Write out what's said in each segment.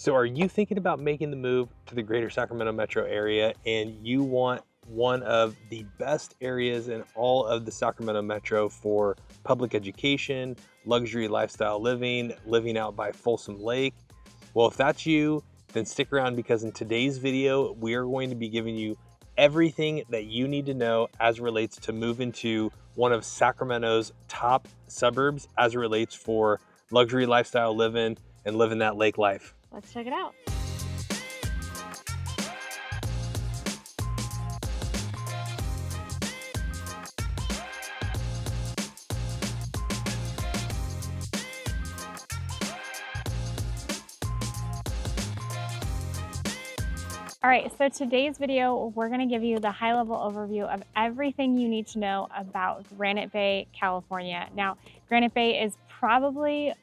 So are you thinking about making the move to the greater Sacramento metro area and you want one of the best areas in all of the Sacramento metro for public education, luxury lifestyle living, living out by Folsom Lake? Well, if that's you, then stick around because in today's video, we are going to be giving you everything that you need to know as it relates to moving to one of Sacramento's top suburbs as it relates for luxury lifestyle living and living that lake life. Let's check it out. All right, so today's video, we're gonna give you the high-level overview of everything you need to know about Granite Bay, California. Now, Granite Bay is probably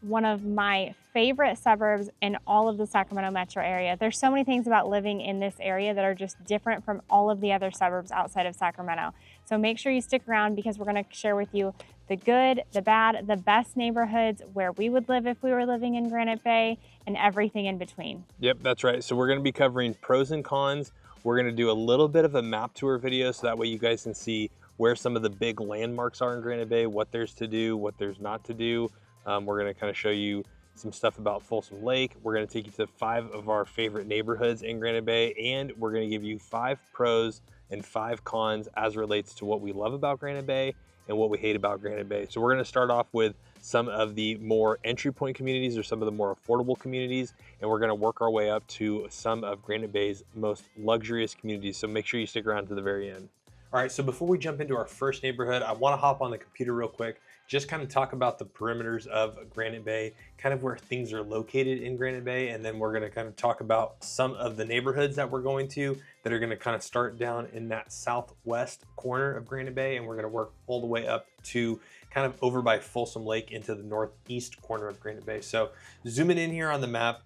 one of my favorite suburbs in all of the Sacramento metro area. There's so many things about living in this area that are just different from all of the other suburbs outside of Sacramento. So make sure you stick around because we're gonna share with you the good, the bad, the best neighborhoods, where we would live if we were living in Granite Bay, and everything in between. Yep, that's right. So we're gonna be covering pros and cons. We're gonna do a little bit of a map tour video so that way you guys can see where some of the big landmarks are in Granite Bay, what there's to do, what there's not to do. We're gonna kind of show you some stuff about Folsom Lake. We're gonna take you to 5 of our favorite neighborhoods in Granite Bay, and we're gonna give you 5 pros and 5 cons as it relates to what we love about Granite Bay and what we hate about Granite Bay. So we're gonna start off with some of the more entry point communities or some of the more affordable communities, and we're gonna work our way up to some of Granite Bay's most luxurious communities. So make sure you stick around to the very end. All right, so before we jump into our first neighborhood, I wanna hop on the computer real quick, just kind of talk about the perimeters of Granite Bay, kind of where things are located in Granite Bay, and then we're gonna kind of talk about some of the neighborhoods that we're going to that are gonna kind of start down in that southwest corner of Granite Bay, and we're gonna work all the way up to kind of over by Folsom Lake into the northeast corner of Granite Bay. So zooming in here on the map,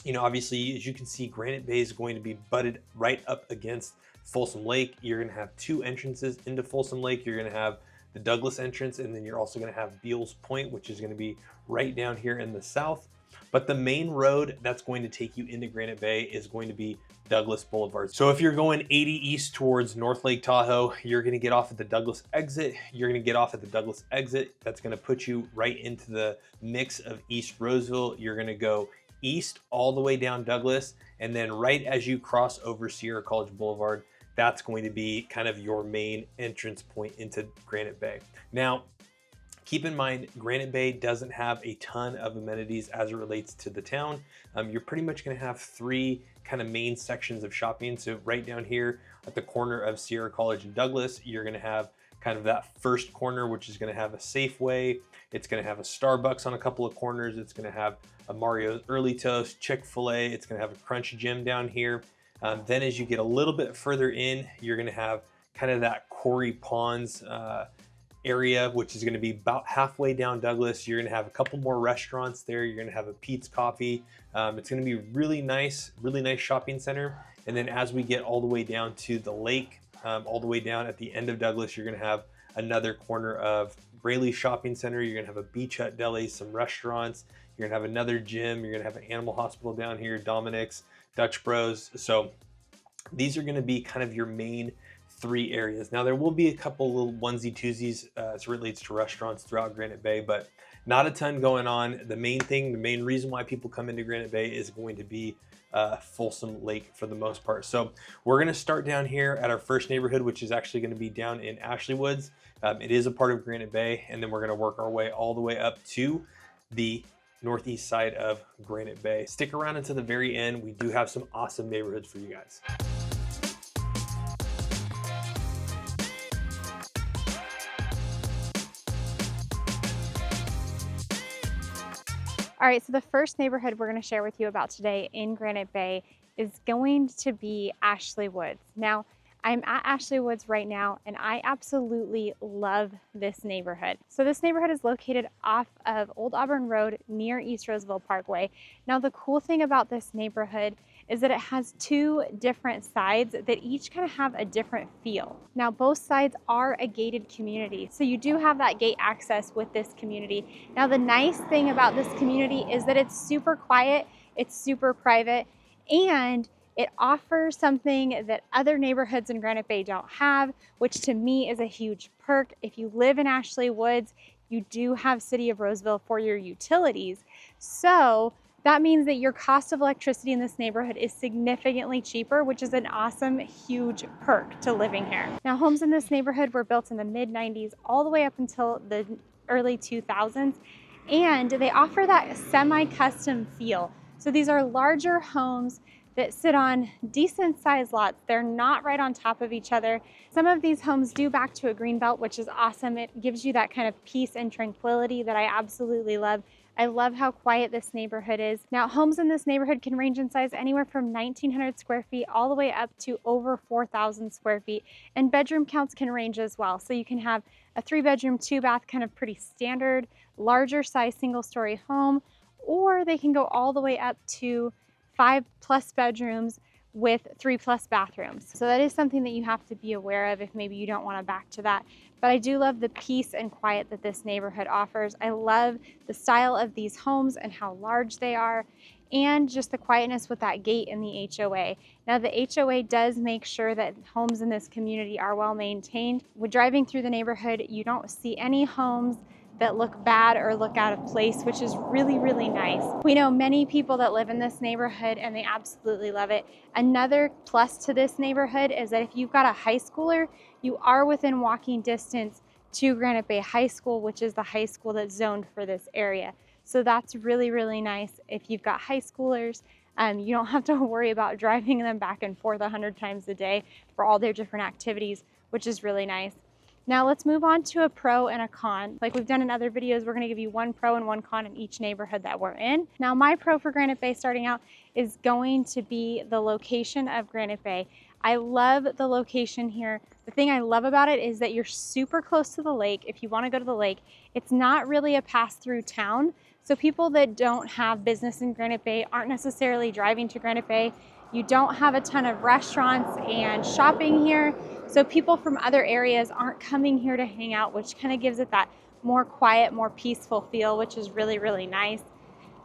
you know, obviously, as you can see, Granite Bay is going to be butted right up against Folsom Lake. You're gonna have 2 entrances into Folsom Lake. You're gonna have the Douglas entrance, and then you're also gonna have Beals Point, which is gonna be right down here in the south. But the main road that's going to take you into Granite Bay is going to be Douglas Boulevard. So if you're going 80 east towards North Lake Tahoe, you're gonna get off at the Douglas exit. You're gonna get off at the Douglas exit. That's gonna put you right into the mix of East Roseville. You're gonna go east all the way down Douglas, and then right as you cross over Sierra College Boulevard, that's going to be kind of your main entrance point into Granite Bay. Now, keep in mind, Granite Bay doesn't have a ton of amenities as it relates to the town. You're pretty much gonna have 3 kind of main sections of shopping. So right down here at the corner of Sierra College and Douglas, you're gonna have kind of that first corner, which is gonna have a Safeway. It's gonna have a Starbucks on a couple of corners. It's gonna have a Mario's Early Toast, Chick-fil-A. It's gonna have a Crunch Gym down here. Then as you get a little bit further in, you're gonna have kind of that Quarry Ponds area, which is gonna be about halfway down Douglas. You're gonna have a couple more restaurants there. You're gonna have a Pete's Coffee. It's gonna be really nice shopping center. And then as we get all the way down to the lake, all the way down at the end of Douglas, you're gonna have another corner of Braley Shopping Center. You're gonna have a Beach Hut Deli, some restaurants. You're gonna have another gym. You're gonna have an animal hospital down here, Dominic's, Dutch Bros. So these are gonna be kind of your main 3 areas. Now there will be a couple little onesie twosies as it relates to restaurants throughout Granite Bay, but not a ton going on. The main reason why people come into Granite Bay is going to be Folsom Lake for the most part. So we're gonna start down here at our first neighborhood, which is actually gonna be down in Ashley Woods. It is a part of Granite Bay, and then we're gonna work our way all the way up to the northeast side of Granite Bay. Stick around until the very end. We do have some awesome neighborhoods for you guys. All right, so the first neighborhood we're gonna share with you about today in Granite Bay is going to be Ashley Woods. Now, I'm at Ashley Woods right now, and I absolutely love this neighborhood. So this neighborhood is located off of Old Auburn Road near East Roseville Parkway. Now, the cool thing about this neighborhood is that it has 2 different sides that each kind of have a different feel. Now, both sides are a gated community, so you do have that gate access with this community. Now, the nice thing about this community is that it's super quiet It's super private, and it offers something that other neighborhoods in Granite Bay don't have, which to me is a huge perk. If you live in Ashley Woods, you do have City of Roseville for your utilities. So that means that your cost of electricity in this neighborhood is significantly cheaper, which is an awesome, huge perk to living here. Now, homes in this neighborhood were built in the mid-90s all the way up until the early 2000s, and they offer that semi-custom feel. So these are larger homes that sit on decent sized lots. They're not right on top of each other. Some of these homes do back to a green belt, which is awesome. It gives you that kind of peace and tranquility that I absolutely love. I love how quiet this neighborhood is. Now, homes in this neighborhood can range in size anywhere from 1,900 square feet all the way up to over 4,000 square feet. And bedroom counts can range as well. So you can have a 3-bedroom, 2-bath, kind of pretty standard, larger size single-story home, or they can go all the way up to 5+ bedrooms with 3+ bathrooms. So that is something that you have to be aware of if maybe you don't want to back to that. But I do love the peace and quiet that this neighborhood offers. I love the style of these homes and how large they are, and just the quietness with that gate in the HOA. Now, the HOA does make sure that homes in this community are well maintained. When driving through the neighborhood, you don't see any homes that look bad or look out of place, which is really, really nice. We know many people that live in this neighborhood and they absolutely love it. Another plus to this neighborhood is that if you've got a high schooler, you are within walking distance to Granite Bay High School, which is the high school that's zoned for this area. So that's really, really nice. If you've got high schoolers, you don't have to worry about driving them back and forth 100 times a day for all their different activities, which is really nice. Now let's move on to a pro and a con. Like we've done in other videos, we're going to give you one pro and one con in each neighborhood that we're in. Now my pro for Granite Bay starting out is going to be the location of Granite Bay. I love the location here. The thing I love about it is that you're super close to the lake. If you want to go to the lake, it's not really a pass-through town. So people that don't have business in Granite Bay aren't necessarily driving to Granite Bay. You don't have a ton of restaurants and shopping here. So people from other areas aren't coming here to hang out, which kind of gives it that more quiet, more peaceful feel, which is really, really nice.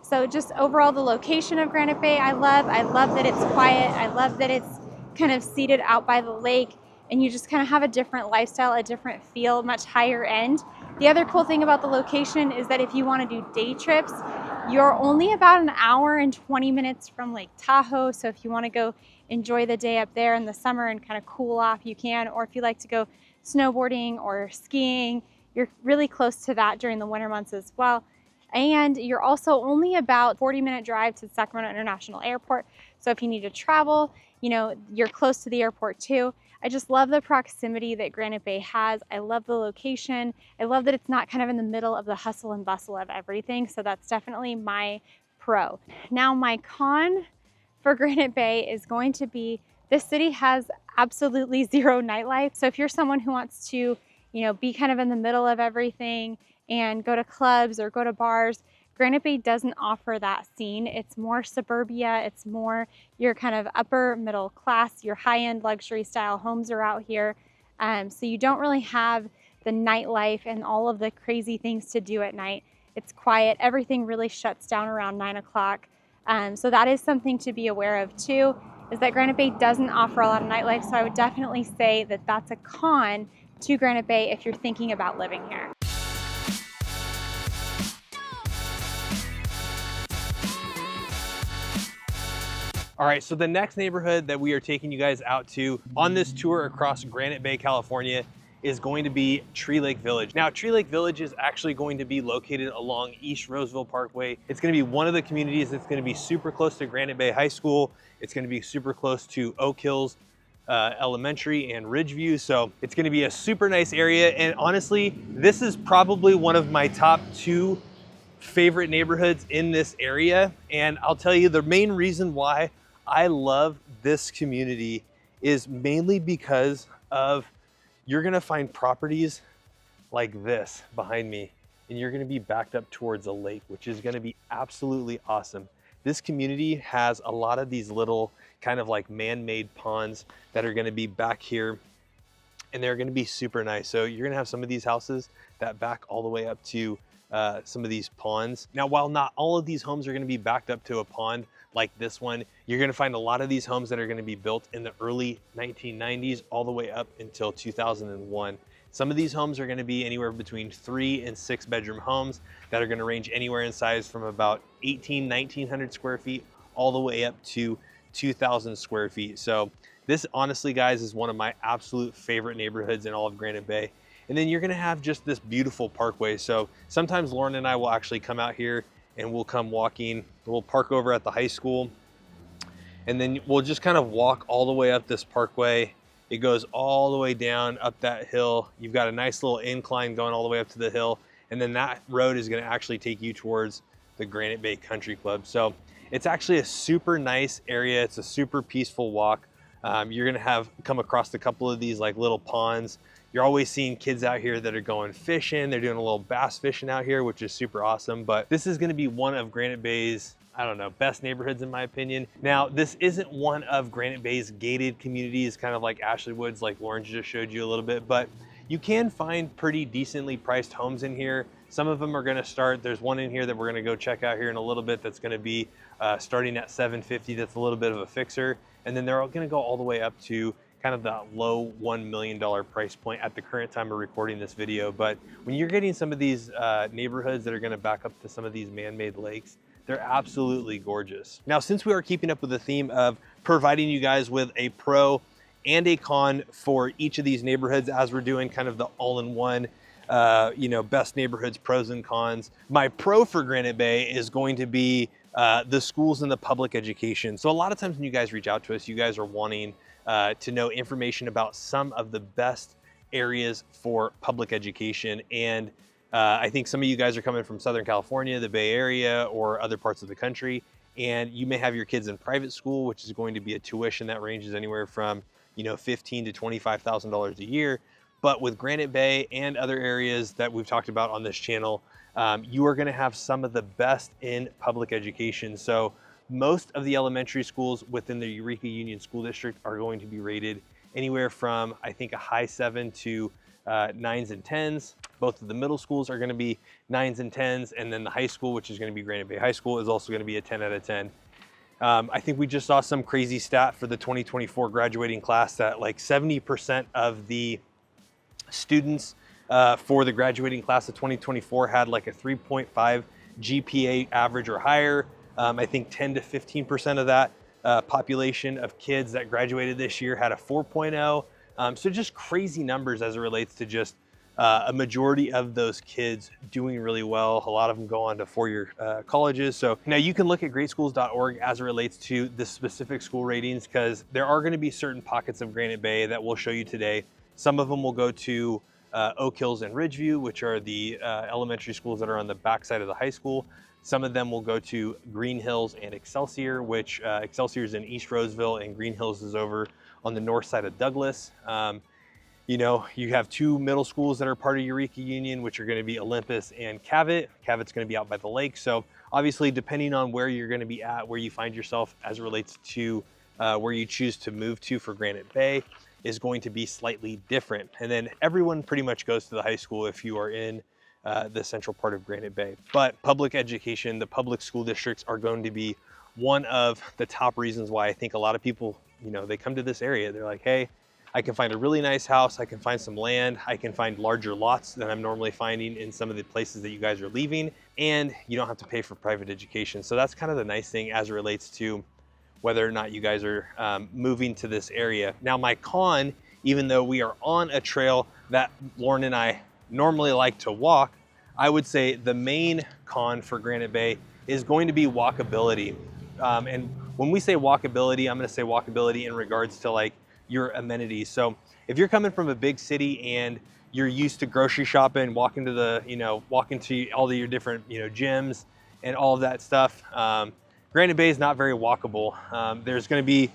So just overall, the location of Granite Bay, I love that it's quiet. I love that it's kind of seated out by the lake, and you just kind of have a different lifestyle, a different feel, much higher end. The other cool thing about the location is that if you want to do day trips, you're only about an hour and 20 minutes from Lake Tahoe. So if you want to go enjoy the day up there in the summer and kind of cool off, you can. Or if you like to go snowboarding or skiing, you're really close to that during the winter months as well. And you're also only about 40-minute drive to Sacramento International Airport. So if you need to travel, you know, you're close to the airport too. I just love the proximity that Granite Bay has. I love the location. I love that it's not kind of in the middle of the hustle and bustle of everything. So that's definitely my pro. Now my con for Granite Bay is going to be this city has absolutely zero nightlife. So if you're someone who wants to, you know, be kind of in the middle of everything and go to clubs or go to bars, Granite Bay doesn't offer that scene. It's more suburbia. It's more your kind of upper middle class, your high-end luxury style homes are out here. So you don't really have the nightlife and all of the crazy things to do at night. It's quiet. Everything really shuts down around 9 o'clock. So that is something to be aware of too, is that Granite Bay doesn't offer a lot of nightlife. So I would definitely say that that's a con to Granite Bay if you're thinking about living here. All right, so the next neighborhood that we are taking you guys out to on this tour across Granite Bay, California is going to be Tree Lake Village. Now, Tree Lake Village is actually going to be located along East Roseville Parkway. It's gonna be one of the communities that's gonna be super close to Granite Bay High School. It's gonna be super close to Oak Hills Elementary and Ridgeview. So it's gonna be a super nice area. And honestly, this is probably one of my top 2 favorite neighborhoods in this area. And I'll tell you the main reason why I love this community is mainly because of you're gonna find properties like this behind me, and you're gonna be backed up towards a lake, which is gonna be absolutely awesome. This community has a lot of these little kind of like man-made ponds that are gonna be back here, and they're gonna be super nice. So you're gonna have some of these houses that back all the way up to some of these ponds. Now, while not all of these homes are going to be backed up to a pond like this one, you're going to find a lot of these homes that are going to be built in the early 1990s all the way up until 2001. Some of these homes are going to be anywhere between 3 and 6 bedroom homes that are going to range anywhere in size from about 1900 square feet all the way up to 2,000 square feet. So this, honestly, guys, is one of my absolute favorite neighborhoods in all of Granite Bay. And then you're going to have just this beautiful parkway. So sometimes Lauren and I will actually come out here and we'll come walking. We'll park over at the high school, and then we'll just kind of walk all the way up this parkway. It goes all the way down up that hill. You've got a nice little incline going all the way up to the hill. And then that road is going to actually take you towards the Granite Bay Country Club. So it's actually a super nice area. It's a super peaceful walk. You're going to come across a couple of these like little ponds. You're always seeing kids out here that are going fishing. They're doing a little bass fishing out here, which is super awesome. But this is going to be one of Granite Bay's, I don't know, best neighborhoods in my opinion. Now, this isn't one of Granite Bay's gated communities, kind of like Ashley Woods, like Lauren just showed you a little bit, but you can find pretty decently priced homes in here. Some of them are going to start, there's one in here that we're going to go check out here in a little bit that's going to be starting at $750. That's a little bit of a fixer. And then they're all going to go all the way up to kind of the low $1 million price point at the current time of recording this video. But when you're getting some of these neighborhoods that are going to back up to some of these man-made lakes, they're absolutely gorgeous. Now, since we are keeping up with the theme of providing you guys with a pro and a con for each of these neighborhoods, as we're doing kind of the all-in-one, best neighborhoods, pros and cons, my pro for Granite Bay is going to be the schools and the public education. So a lot of times when you guys reach out to us, you guys are wanting to know information about some of the best areas for public education. And I think some of you guys are coming from Southern California, the Bay Area, or other parts of the country, and you may have your kids in private school, which is going to be a tuition that ranges anywhere from $15,000 to $25,000 a year. But with Granite Bay and other areas that we've talked about on this channel, you are going to have some of the best in public education. So most of the elementary schools within the Eureka Union School District are going to be rated anywhere from, I think, a high 7 to 9s and 10s. Both of the middle schools are going to be 9s and 10s, and then the high school, which is going to be Granite Bay High School, is also going to be a 10 out of 10. I think we just saw some crazy stat for the 2024 graduating class that like 70% of the students for the graduating class of 2024 had like a 3.5 GPA average or higher. I think 10 to 15% of that population of kids that graduated this year had a 4.0. So just crazy numbers as it relates to just a majority of those kids doing really well. A lot of them go on to four-year colleges. So now you can look at greatschools.org as it relates to the specific school ratings, because there are going to be certain pockets of Granite Bay that we'll show you today. Some of them will go to Oak Hills and Ridgeview, which are the elementary schools that are on the backside of the high school. Some of them will go to Green Hills and Excelsior, which Excelsior is in East Roseville and Green Hills is over on the north side of Douglas. You have two middle schools that are part of Eureka Union, which are going to be Olympus and Cavett. Cavett's going to be out by the lake. So obviously, depending on where you're going to be at, where you find yourself as it relates to where you choose to move to for Granite Bay, is going to be slightly different. And then everyone pretty much goes to the high school if you are in the central part of Granite Bay. But public education, the public school districts are going to be one of the top reasons why I think a lot of people, they come to this area. They're like, hey, I can find a really nice house. I can find some land. I can find larger lots than I'm normally finding in some of the places that you guys are leaving. And you don't have to pay for private education. So that's kind of the nice thing as it relates to whether or not you guys are moving to this area. Now, my con, even though we are on a trail that Lauren and I normally like to walk, I would say the main con for Granite Bay is going to be walkability. And when we say walkability, I'm going to say walkability in regards to like your amenities. So if you're coming from a big city and you're used to grocery shopping, walking to all of your different, gyms and all of that stuff, Granite Bay is not very walkable. There's going to be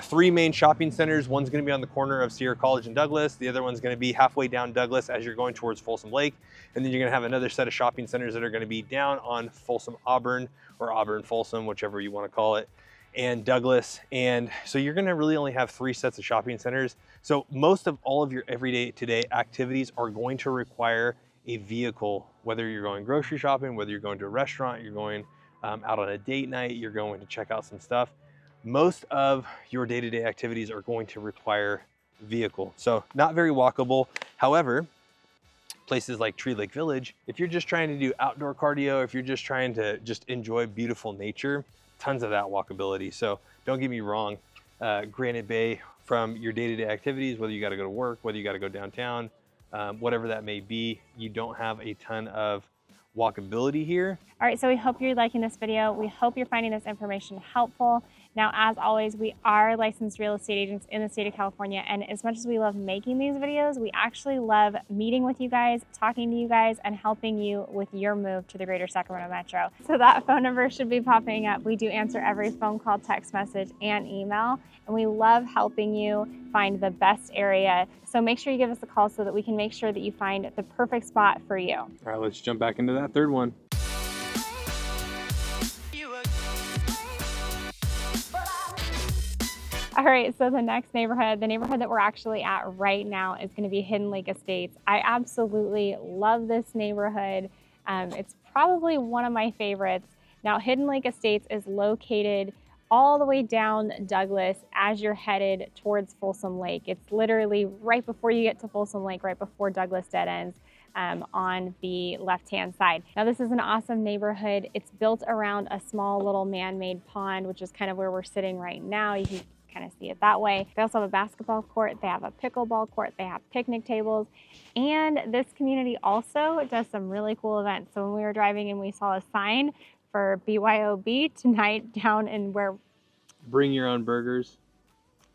3 main shopping centers. One's going to be on the corner of Sierra College and Douglas. The other one's going to be halfway down Douglas as you're going towards Folsom Lake. And then you're going to have another set of shopping centers that are going to be down on Folsom Auburn, or Auburn Folsom, whichever you want to call it, and Douglas. And so you're going to really only have 3 sets of shopping centers. So most of all of your everyday today activities are going to require a vehicle whether you're going grocery shopping, whether you're going to a restaurant, you're going out on a date night, you're going to check out some stuff, most of your day-to-day activities are going to require vehicle. So not very walkable. However, places like Tree Lake Village, if you're just trying to do outdoor cardio, if you're just trying to just enjoy beautiful nature, tons of that walkability. So don't get me wrong, Granite Bay, from your day-to-day activities, whether you got to go to work, whether you got to go downtown, whatever that may be, you don't have a ton of walkability here. All right, so we hope you're liking this video. We hope you're finding this information helpful. Now, as always, we are licensed real estate agents in the state of California, and as much as we love making these videos, we actually love meeting with you guys, talking to you guys, and helping you with your move to the greater Sacramento metro. So that phone number should be popping up. We do answer every phone call, text message, and email, and we love helping you find the best area. So make sure you give us a call so that we can make sure that you find the perfect spot for you. All right, let's jump back into that third one. All right, so the next neighborhood, the neighborhood that we're actually at right now is going to be Hidden Lake Estates. I absolutely love this neighborhood. It's probably one of my favorites. Now, Hidden Lake Estates is located all the way down Douglas as you're headed towards Folsom Lake. It's literally right before you get to Folsom Lake, right before Douglas dead ends. On the left-hand side. Now, this is an awesome neighborhood. It's built around a small little man-made pond, which is kind of where we're sitting right now. You can kind of see it that way. They also have a basketball court, they have a pickleball court, they have picnic tables, and this community also does some really cool events. So when we were driving in, we saw a sign for BYOB tonight down in where... Bring your own burgers.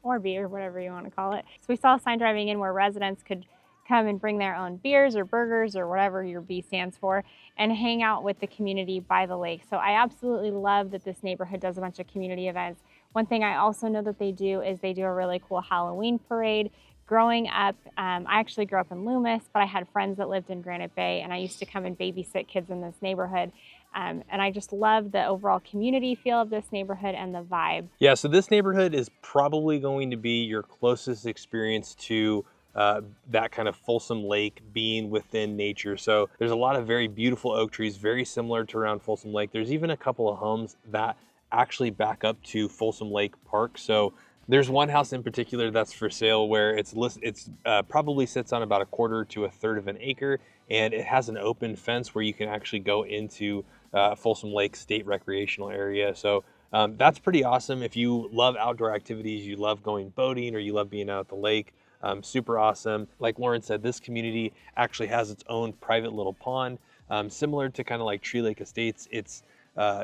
Or beer, whatever you want to call it. So we saw a sign driving in where residents could come and bring their own beers or burgers or whatever your B stands for and hang out with the community by the lake. So I absolutely love that this neighborhood does a bunch of community events. One thing I also know that they do is they do a really cool Halloween parade. Growing up, I actually grew up in Loomis, but I had friends that lived in Granite Bay, and I used to come and babysit kids in this neighborhood. And I just love the overall community feel of this neighborhood and the vibe. Yeah, so this neighborhood is probably going to be your closest experience to that kind of Folsom Lake, being within nature. So there's a lot of very beautiful oak trees, very similar to around Folsom Lake. There's even a couple of homes that actually back up to Folsom Lake Park. So there's one house in particular that's for sale where it's probably sits on about 1/4 to 1/3 of an acre, and it has an open fence where you can actually go into Folsom Lake State Recreational Area. So that's pretty awesome. If you love outdoor activities, you love going boating, or you love being out at the lake, super awesome. Like Lauren said, this community actually has its own private little pond, similar to kind of like Tree Lake Estates. It's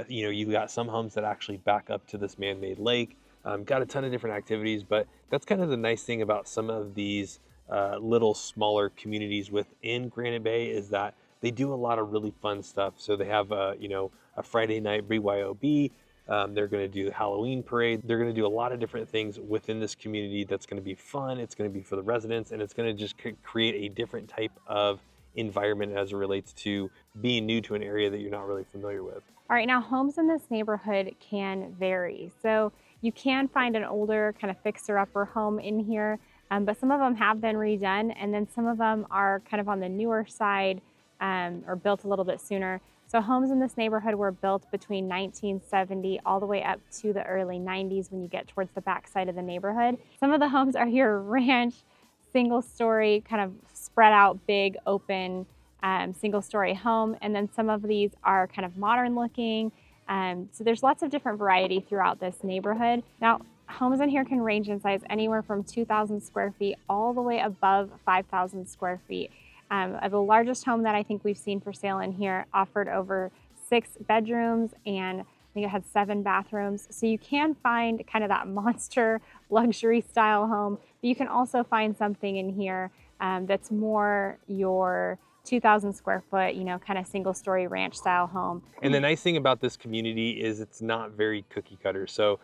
you know, you've got some homes that actually back up to this man-made lake. Got a ton of different activities, but that's kind of the nice thing about some of these little smaller communities within Granite Bay, is that they do a lot of really fun stuff. So they have you know, a Friday night BYOB. They're going to do the Halloween parade. They're going to do a lot of different things within this community that's going to be fun. It's going to be for the residents, and it's going to just create a different type of environment as it relates to being new to an area that you're not really familiar with. All right, now homes in this neighborhood can vary. So you can find an older kind of fixer-upper home in here, but some of them have been redone, and then some of them are kind of on the newer side or built a little bit sooner. So homes in this neighborhood were built between 1970 all the way up to the early 90s when you get towards the back side of the neighborhood. Some of the homes are your ranch, single-story, kind of spread out, big, open, single-story home, and then some of these are kind of modern-looking. So there's lots of different variety throughout this neighborhood. Now, homes in here can range in size anywhere from 2,000 square feet all the way above 5,000 square feet. The largest home that I think we've seen for sale in here offered over 6 bedrooms, and I think it had 7 bathrooms. So you can find kind of that monster luxury style home, but you can also find something in here that's more your 2,000 square foot, you know, kind of single story ranch style home. And the nice thing about this community is it's not very cookie cutter. So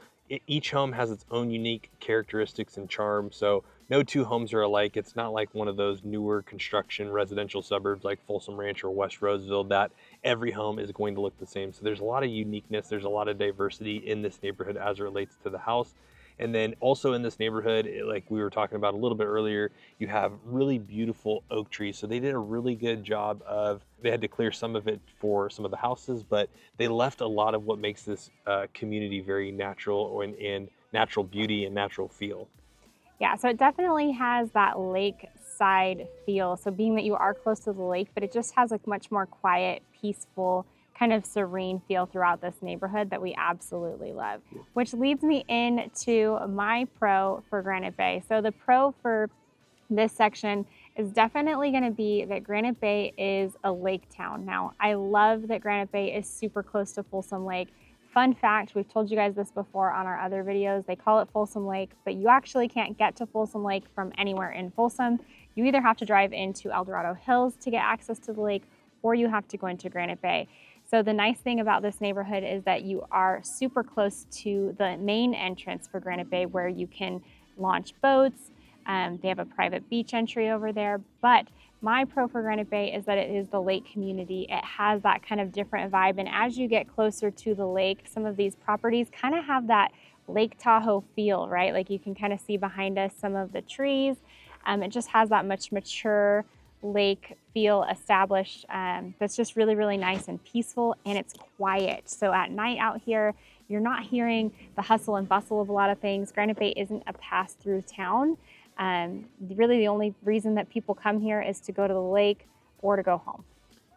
each home has its own unique characteristics and charm. So no two homes are alike. It's not like one of those newer construction residential suburbs like Folsom Ranch or West Roseville that every home is going to look the same. So there's a lot of uniqueness. There's a lot of diversity in this neighborhood as it relates to the house. And then also in this neighborhood, like we were talking about a little bit earlier, you have really beautiful oak trees. So they did a really good job of, they had to clear some of it for some of the houses, but they left a lot of what makes this community very natural and natural beauty and natural feel. Yeah, so it definitely has that lakeside feel. So being that you are close to the lake, but it just has a much more quiet, peaceful, kind of serene feel throughout this neighborhood that we absolutely love. Which leads me into my pro for Granite Bay. So the pro for this section is definitely going to be that Granite Bay is a lake town. Now, I love that Granite Bay is super close to Folsom Lake. Fun fact, we've told you guys this before on our other videos, they call it Folsom Lake, but you actually can't get to Folsom Lake from anywhere in Folsom. You either have to drive into El Dorado Hills to get access to the lake, or you have to go into Granite Bay. So the nice thing about this neighborhood is that you are super close to the main entrance for Granite Bay, where you can launch boats. They have a private beach entry over there, but my pro for Granite Bay is that it is the lake community. It has that kind of different vibe, and as you get closer to the lake, some of these properties kind of have that Lake Tahoe feel, right? Like you can kind of see behind us some of the trees. It just has that much mature lake feel established that's just really, really nice and peaceful, and it's quiet. So at night out here, you're not hearing the hustle and bustle of a lot of things. Granite Bay isn't a pass-through town. Really the only reason that people come here is to go to the lake or to go home.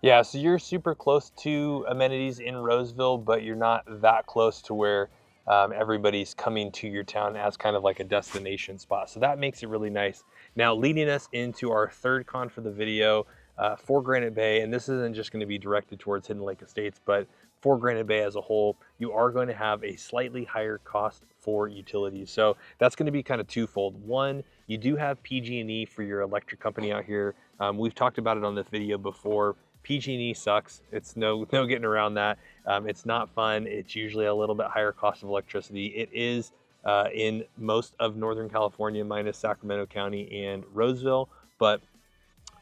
Yeah, so you're super close to amenities in Roseville, but you're not that close to where everybody's coming to your town as kind of like a destination spot. So that makes it really nice. Now, leading us into our third con for the video for Granite Bay, and this isn't just going to be directed towards Hidden Lake Estates, but for Granite Bay as a whole, you are going to have a slightly higher cost for utilities. So that's going to be kind of twofold. One, you do have PG&E for your electric company out here. We've talked about it on this video before. PG&E sucks. It's no getting around that. It's not fun. It's usually a little bit higher cost of electricity. It is in most of Northern California minus Sacramento County and Roseville, but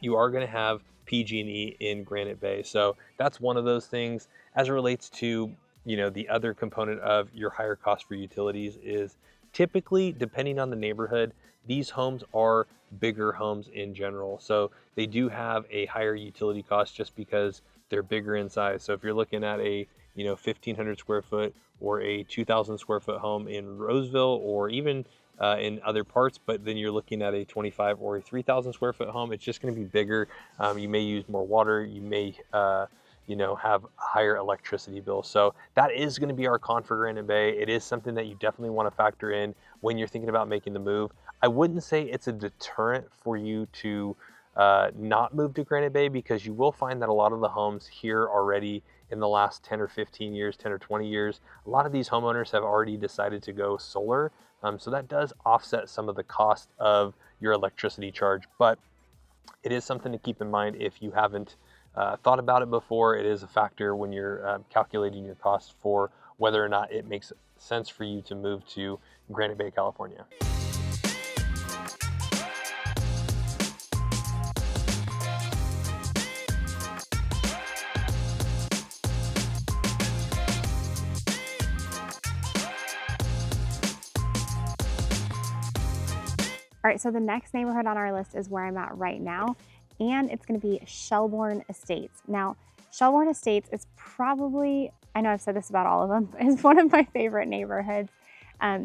you are going to have PG&E in Granite Bay. So that's one of those things. As it relates to, you know, the other component of your higher cost for utilities is typically, depending on the neighborhood, these homes are bigger homes in general. So they do have a higher utility cost just because they're bigger in size. So if you're looking at a, 1,500 square foot or a 2,000 square foot home in Roseville, or even in other parts, but then you're looking at a 25 or a 3,000 square foot home, it's just going to be bigger. You may use more water. You may, have a higher electricity bill. So that is going to be our con for Granite Bay. It is something that you definitely want to factor in when you're thinking about making the move. I wouldn't say it's a deterrent for you to not move to Granite Bay, because you will find that a lot of the homes here already in the last 10 or 15 years, 10 or 20 years, a lot of these homeowners have already decided to go solar. So that does offset some of the cost of your electricity charge, but it is something to keep in mind if you haven't thought about it before. It is a factor when you're calculating your cost for whether or not it makes sense for you to move to Granite Bay, California. All right, so the next neighborhood on our list is where I'm at right now, and it's gonna be Shelbourne Estates. Now, Shelbourne Estates is probably, I know I've said this about all of them, is one of my favorite neighborhoods.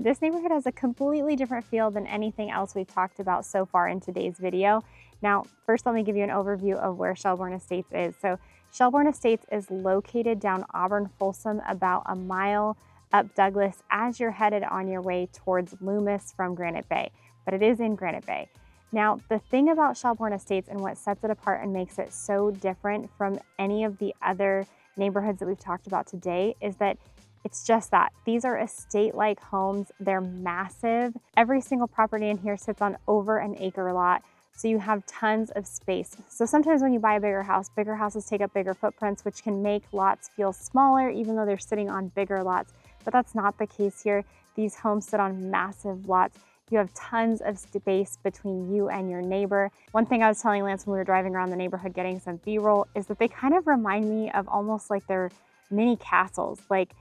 This neighborhood has a completely different feel than anything else we've talked about so far in today's video. Now, first let me give you an overview of where Shelbourne Estates is. So Shelbourne Estates is located down Auburn Folsom, about a mile up Douglas as you're headed on your way towards Loomis from Granite Bay, but it is in Granite Bay. Now, the thing about Shelbourne Estates and what sets it apart and makes it so different from any of the other neighborhoods that we've talked about today is that it's just that. These are estate-like homes. They're massive. Every single property in here sits on over an acre lot, so you have tons of space. So sometimes when you buy a bigger houses take up bigger footprints, which can make lots feel smaller even though they're sitting on bigger lots. But that's not the case here. These homes sit on massive lots. You have tons of space between you and your neighbor. One thing I was telling Lance when we were driving around the neighborhood getting some B-roll is that they kind of remind me of almost like they're mini castles. Like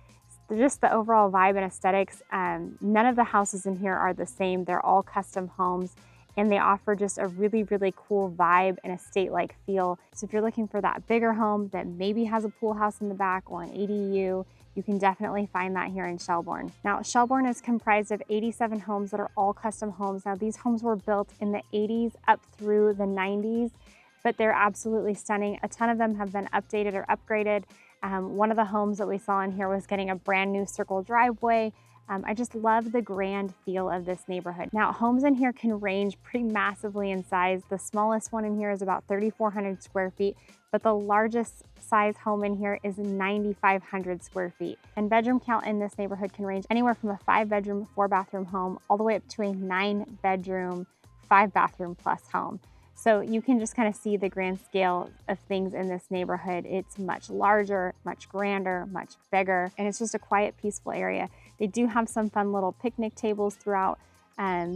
just the overall vibe and aesthetics. None of the houses in here are the same. They're all custom homes, and they offer just a really, really cool vibe and estate-like feel. So if you're looking for that bigger home that maybe has a pool house in the back or an ADU, you can definitely find that here in Shelbourne. Now, Shelbourne is comprised of 87 homes that are all custom homes. Now, these homes were built in the 80s up through the 90s, but they're absolutely stunning. A ton of them have been updated or upgraded. One of the homes that we saw in here was getting a brand new circle driveway. I just love the grand feel of this neighborhood. Now, homes in here can range pretty massively in size. The smallest one in here is about 3,400 square feet, but the largest size home in here is 9,500 square feet. And bedroom count in this neighborhood can range anywhere from a 5-bedroom, 4-bathroom home all the way up to a 9-bedroom, 5-bathroom plus home. So you can just kind of see the grand scale of things in this neighborhood. It's much larger, much grander, much bigger, and it's just a quiet, peaceful area. They do have some fun little picnic tables throughout,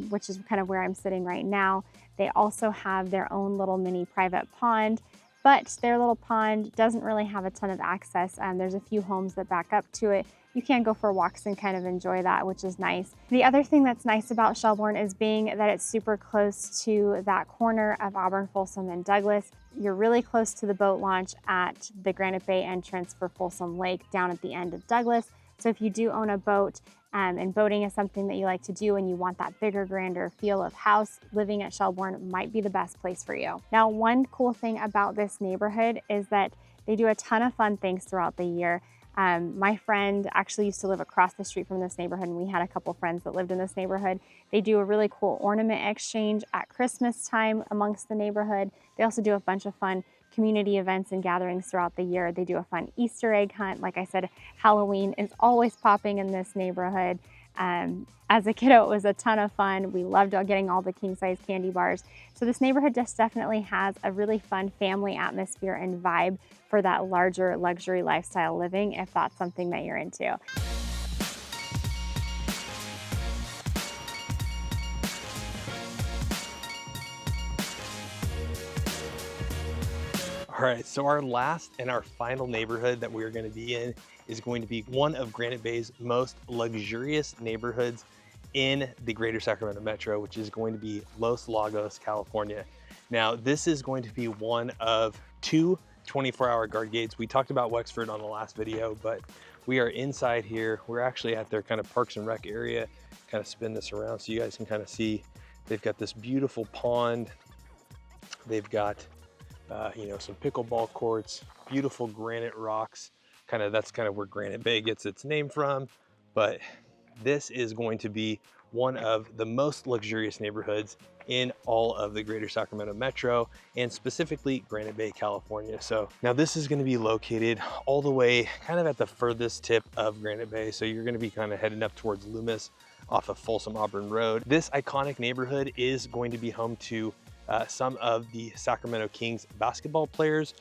which is kind of where I'm sitting right now. They also have their own little mini private pond, but their little pond doesn't really have a ton of access. There's a few homes that back up to it. You can go for walks and kind of enjoy that, which is nice. The other thing that's nice about Shelbourne is being that it's super close to that corner of Auburn, Folsom, and Douglas. You're really close to the boat launch at the Granite Bay entrance for Folsom Lake down at the end of Douglas. So if you do own a boat and boating is something that you like to do and you want that bigger, grander feel of house, living at Shelbourne might be the best place for you. Now, one cool thing about this neighborhood is that they do a ton of fun things throughout the year. My friend actually used to live across the street from this neighborhood, and we had a couple friends that lived in this neighborhood. They do a really cool ornament exchange at Christmas time amongst the neighborhood. They also do a bunch of fun community events and gatherings throughout the year. They do a fun Easter egg hunt. Like I said, Halloween is always popping in this neighborhood. As a kiddo, it was a ton of fun. We loved getting all the king-size candy bars. So this neighborhood just definitely has a really fun family atmosphere and vibe for that larger luxury lifestyle living, if that's something that you're into. All right, so our last and our final neighborhood that we're going to be in is going to be one of Granite Bay's most luxurious neighborhoods in the greater Sacramento metro, which is going to be Los Lagos, California. Now, this is going to be one of 2 24-hour guard gates. We talked about Wexford on the last video, but we are inside here. We're actually at their kind of parks and rec area. Kind of spin this around so you guys can kind of see. They've got this beautiful pond. They've got you know, some pickleball courts, beautiful granite rocks. That's kind of where Granite Bay gets its name from. But this is going to be one of the most luxurious neighborhoods in all of the greater Sacramento metro, and specifically Granite Bay, California. So now this is going to be located all the way kind of at the furthest tip of Granite Bay. So you're going to be kind of heading up towards Loomis off of Folsom Auburn Road. This iconic neighborhood is going to be home to some of the Sacramento Kings basketball players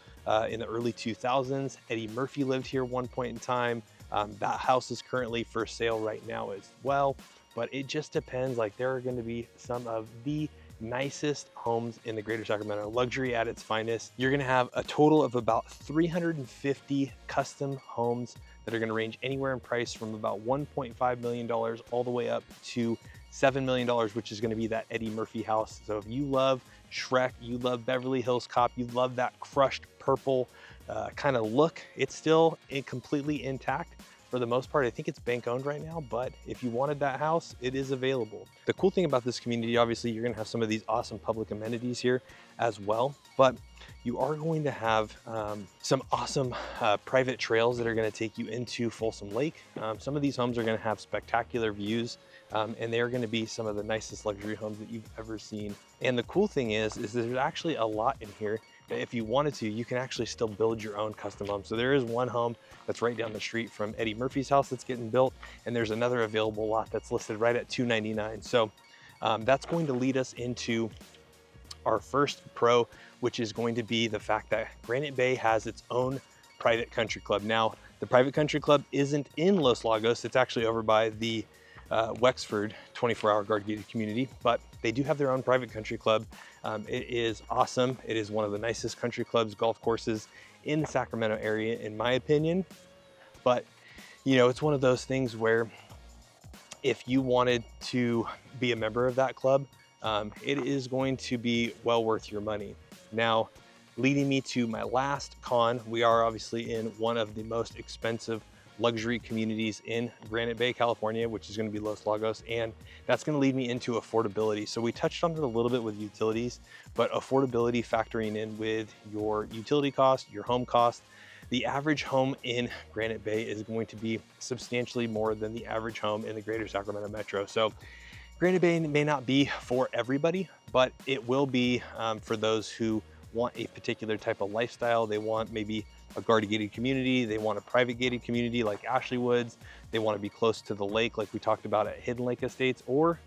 in the early 2000s. Eddie Murphy lived here one point in time. That house is currently for sale right now as well, but it just depends. Like, there are going to be some of the nicest homes in the greater Sacramento, luxury at its finest. You're going to have a total of about 350 custom homes that are going to range anywhere in price from about $1.5 million all the way up to $7 million, which is going to be that Eddie Murphy house. So if you love Shrek, you love Beverly Hills Cop, you love that crushed purple kind of look, it's still completely intact for the most part. I think it's bank owned right now, but if you wanted that house, it is available. The cool thing about this community, obviously, you're going to have some of these awesome public amenities here as well, but you are going to have some awesome private trails that are going to take you into Folsom Lake. Some of these homes are going to have spectacular views, and they are going to be some of the nicest luxury homes that you've ever seen. And the cool thing is there's actually a lot in here that if you wanted to, you can actually still build your own custom home. So there is one home that's right down the street from Eddie Murphy's house that's getting built, and there's another available lot that's listed right at $299. So that's going to lead us into our first pro, which is going to be the fact that Granite Bay has its own private country club. Now, the private country club isn't in Los Lagos. It's actually over by the Wexford 24-hour guard gated community, but they do have their own private country club. It is awesome. It is one of the nicest country clubs, golf courses in the Sacramento area, in my opinion. But you know, it's one of those things where if you wanted to be a member of that club, it is going to be well worth your money. Now, leading me to my last con, we are obviously in one of the most expensive luxury communities in Granite Bay, California, which is going to be Los Lagos, and that's going to lead me into affordability. So we touched on it a little bit with utilities, but affordability factoring in with your utility cost, your home cost. The average home in Granite Bay is going to be substantially more than the average home in the greater Sacramento metro. So Granite Bay may not be for everybody, but it will be for those who want a particular type of lifestyle. They want maybe a guarded gated community. They want a private gated community like Ashley Woods. They want to be close to the lake like we talked about at Hidden Lake Estates, or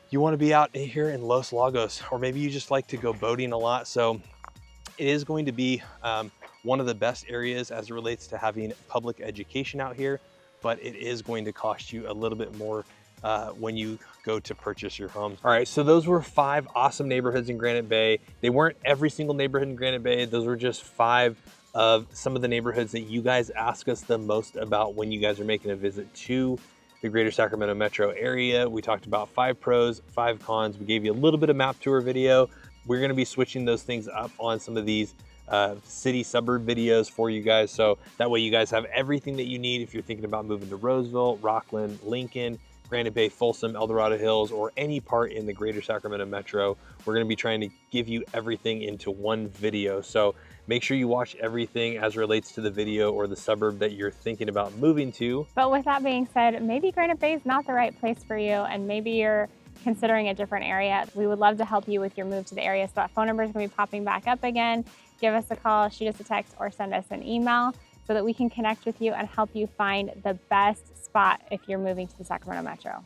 you want to be out here in Los Lagos, or maybe you just like to go boating a lot. So it is going to be one of the best areas as it relates to having public education out here, but it is going to cost you a little bit more when you go to purchase your home. All right, so those were 5 awesome neighborhoods in Granite Bay. They weren't every single neighborhood in Granite Bay. Those were just 5 of some of the neighborhoods that you guys ask us the most about when you guys are making a visit to the greater Sacramento metro area. We talked about 5 pros, 5 cons. We gave you a little bit of map tour video. We're gonna be switching those things up on some of these city suburb videos for you guys. So that way you guys have everything that you need if you're thinking about moving to Roseville, Rockland, Lincoln, Granite Bay, Folsom, El Dorado Hills, or any part in the greater Sacramento metro. We're going to be trying to give you everything into one video. So make sure you watch everything as relates to the video or the suburb that you're thinking about moving to. But with that being said, maybe Granite Bay is not the right place for you, and maybe you're considering a different area. We would love to help you with your move to the area. So that phone number is going to be popping back up again. Give us a call, shoot us a text, or send us an email so that we can connect with you and help you find the best spot if you're moving to the Sacramento metro.